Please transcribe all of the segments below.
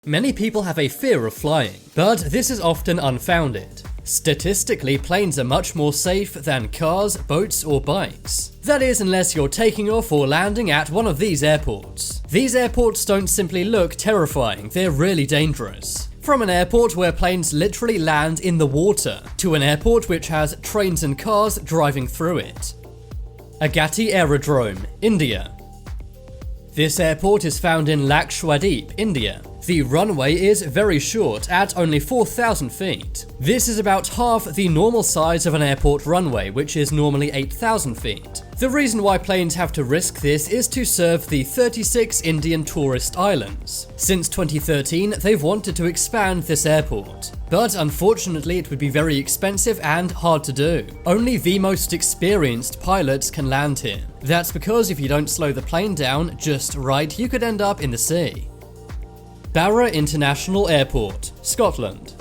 Many people have a fear of flying, but this is often unfounded. Statistically, planes are much more safe than cars, boats, or bikes. That is, unless you're taking off or landing at one of these airports. These airports don't simply look terrifying, they're really dangerous. From an airport where planes literally land in the water, to an airport which has trains and cars driving through it. Agatti Aerodrome, India. This airport is found in Lakshadweep, India. The runway is very short, at only 4,000 feet. This is about half the normal size of an airport runway, which is normally 8,000 feet. The reason why planes have to risk this is to serve the 36 Indian tourist islands. Since 2013, they've wanted to expand this airport. But unfortunately, it would be very expensive and hard to do. Only the most experienced pilots can land here. That's because if you don't slow the plane down just right, you could end up in the sea. Barra International Airport, Scotland.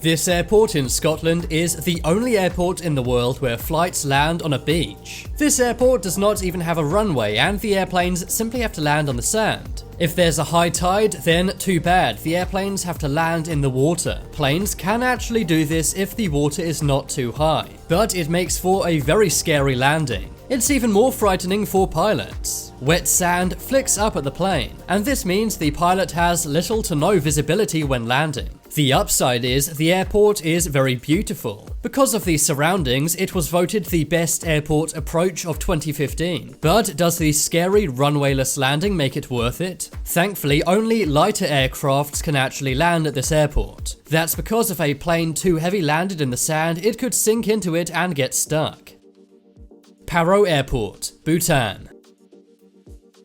This airport in Scotland is the only airport in the world where flights land on a beach. This airport does not even have a runway, and the airplanes simply have to land on the sand. If there's a high tide, then too bad, the airplanes have to land in the water. Planes can actually do this if the water is not too high, but it makes for a very scary landing. It's even more frightening for pilots. Wet sand flicks up at the plane, and this means the pilot has little to no visibility when landing. The upside is the airport is very beautiful. Because of the surroundings, it was voted the best airport approach of 2015. But does the scary runwayless landing make it worth it? Thankfully, only lighter aircrafts can actually land at this airport. That's because if a plane too heavy landed in the sand, it could sink into it and get stuck. Paro Airport, Bhutan.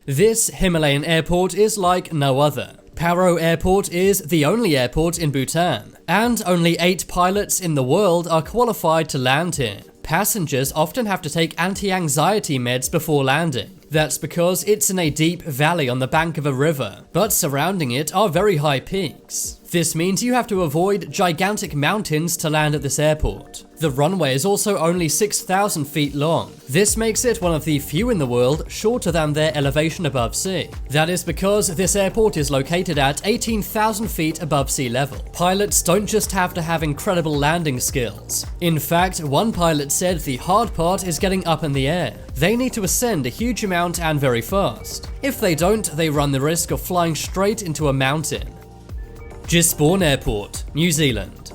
This Himalayan airport is like no other. Paro Airport is the only airport in Bhutan, and only 8 pilots in the world are qualified to land here. Passengers often have to take anti-anxiety meds before landing. That's because it's in a deep valley on the bank of a river, but surrounding it are very high peaks. This means you have to avoid gigantic mountains to land at this airport. The runway is also only 6,000 feet long. This makes it one of the few in the world shorter than their elevation above sea. That is because this airport is located at 18,000 feet above sea level. Pilots don't just have to have incredible landing skills. In fact, one pilot said the hard part is getting up in the air. They need to ascend a huge amount and very fast. If they don't, they run the risk of flying straight into a mountain. Gisborne Airport, New Zealand.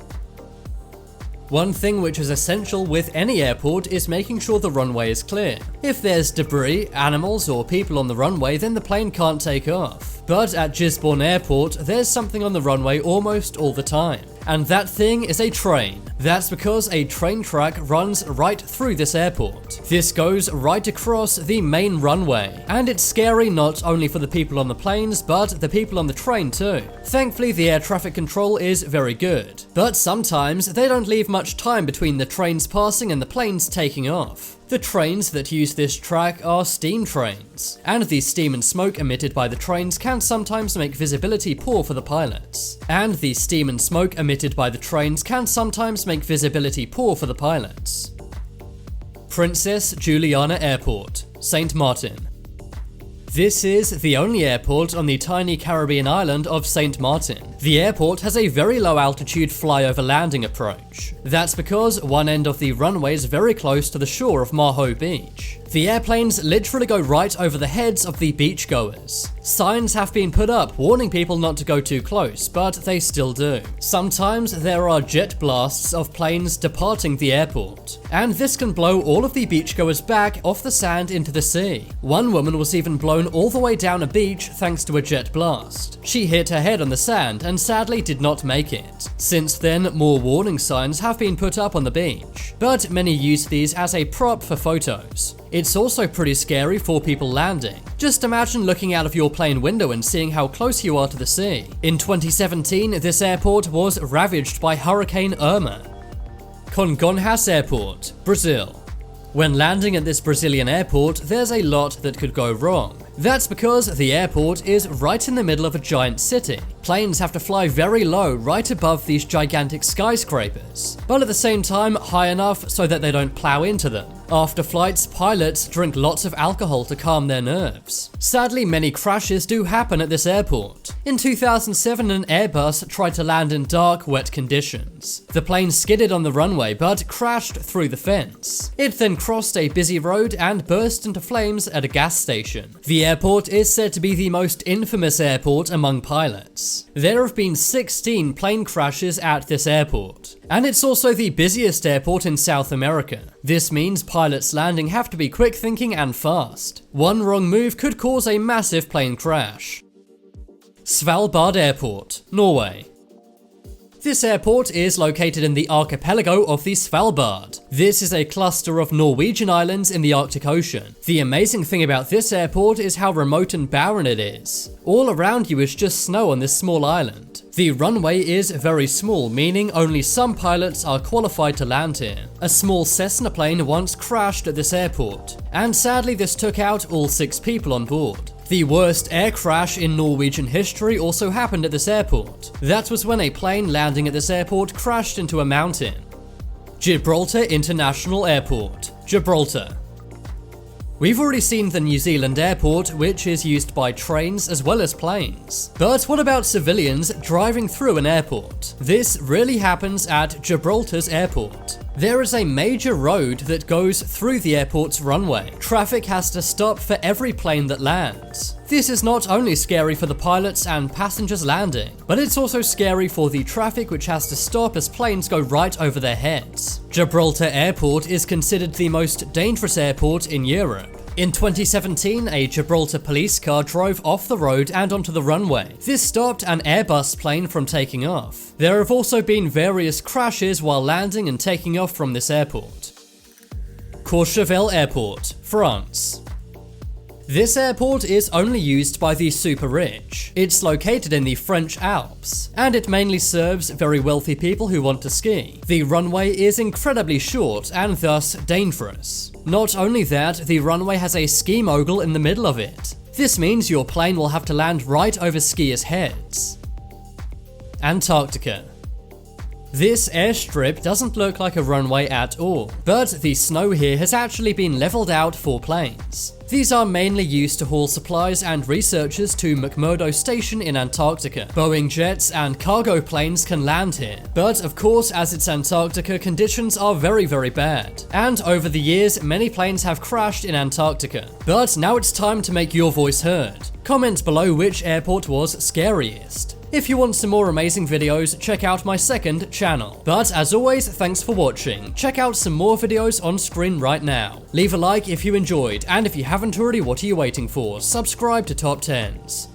One thing which is essential with any airport is making sure the runway is clear. If there's debris, animals, or people on the runway, then the plane can't take off. But at Gisborne Airport, there's something on the runway almost all the time. And that thing is a train. That's because a train track runs right through this airport. This goes right across the main runway, and it's scary not only for the people on the planes, but the people on the train too. Thankfully, the air traffic control is very good, but sometimes they don't leave much time between the trains passing and the planes taking off. The trains that use this track are steam trains, and the steam and smoke emitted by the trains can sometimes make visibility poor for the pilots. Princess Juliana Airport, St. Martin. This is the only airport on the tiny Caribbean island of St. Martin. The airport has a very low altitude flyover landing approach. That's because one end of the runway is very close to the shore of Maho Beach. The airplanes literally go right over the heads of the beachgoers. Signs have been put up warning people not to go too close, but they still do. Sometimes there are jet blasts of planes departing the airport, and this can blow all of the beachgoers back off the sand into the sea. One woman was even blown all the way down a beach thanks to a jet blast. She hit her head on the sand and sadly did not make it. Since then, more warning signs have been put up on the beach, but many use these as a prop for photos. It's also pretty scary for people landing. Just imagine looking out of your plane window and seeing how close you are to the sea. In 2017, this airport was ravaged by Hurricane Irma. Congonhas Airport, Brazil. When landing at this Brazilian airport, there's a lot that could go wrong. That's because the airport is right in the middle of a giant city. Planes have to fly very low right above these gigantic skyscrapers, but at the same time high enough so that they don't plow into them. After flights, pilots drink lots of alcohol to calm their nerves. Sadly, many crashes do happen at this airport. In 2007, an Airbus tried to land in dark, wet conditions. The plane skidded on the runway but crashed through the fence. It then crossed a busy road and burst into flames at a gas station. The airport is said to be the most infamous airport among pilots. There have been 16 plane crashes at this airport. And it's also the busiest airport in South America. This means pilots landing have to be quick thinking and fast. One wrong move could cause a massive plane crash. Svalbard Airport, Norway. This airport is located in the archipelago of the Svalbard. This is a cluster of Norwegian islands in the Arctic Ocean. The amazing thing about this airport is how remote and barren it is. All around you is just snow on this small island. The runway is very small, meaning only some pilots are qualified to land here. A small Cessna plane once crashed at this airport, and sadly this took out all 6 people on board. The worst air crash in Norwegian history also happened at this airport. That was when a plane landing at this airport crashed into a mountain. Gibraltar International Airport, Gibraltar. We've already seen the New Zealand airport, which is used by trains as well as planes. But what about civilians driving through an airport? This really happens at Gibraltar's airport. There is a major road that goes through the airport's runway. Traffic has to stop for every plane that lands. This is not only scary for the pilots and passengers landing, but it's also scary for the traffic which has to stop as planes go right over their heads. Gibraltar Airport is considered the most dangerous airport in Europe. In 2017, a Gibraltar police car drove off the road and onto the runway. This stopped an Airbus plane from taking off. There have also been various crashes while landing and taking off from this airport. Courchevel Airport, France. This airport is only used by the super rich. It's located in the French Alps, and it mainly serves very wealthy people who want to ski. The runway is incredibly short and thus dangerous. Not only that, the runway has a ski mogul in the middle of it. This means your plane will have to land right over skiers' heads. Antarctica. This airstrip doesn't look like a runway at all, but the snow here has actually been leveled out for planes. These are mainly used to haul supplies and researchers to McMurdo Station in Antarctica. Boeing jets and cargo planes can land here, but of course, as it's Antarctica, conditions are very bad. And over the years, many planes have crashed in Antarctica. But now it's time to make your voice heard. Comment below which airport was scariest. If you want some more amazing videos, check out my second channel. But as always, thanks for watching. Check out some more videos on screen right now. Leave a like if you enjoyed, and if you haven't already, what are you waiting for? Subscribe to Top 10s.